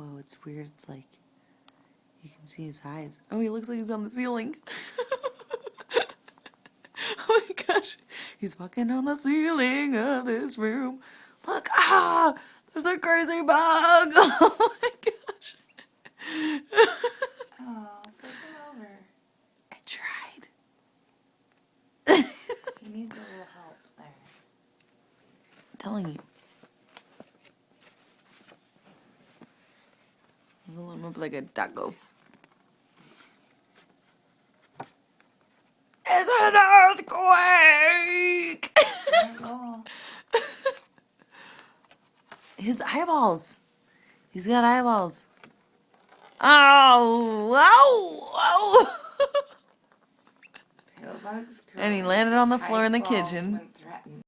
whoa, it's weird. It's like you can see his eyes. Oh, he looks like he's on the ceiling. Oh my gosh. He's walking on the ceiling of this room. Look, there's a crazy bug. Oh my gosh. Oh, flip him over. I tried. He needs a little help there. I'm telling you. Roll him up like a taco. It's an earthquake! Roll. His eyeballs. He's got eyeballs. Oh! Ow! Oh! Pill bugs And he landed on the floor in the kitchen. when threatened.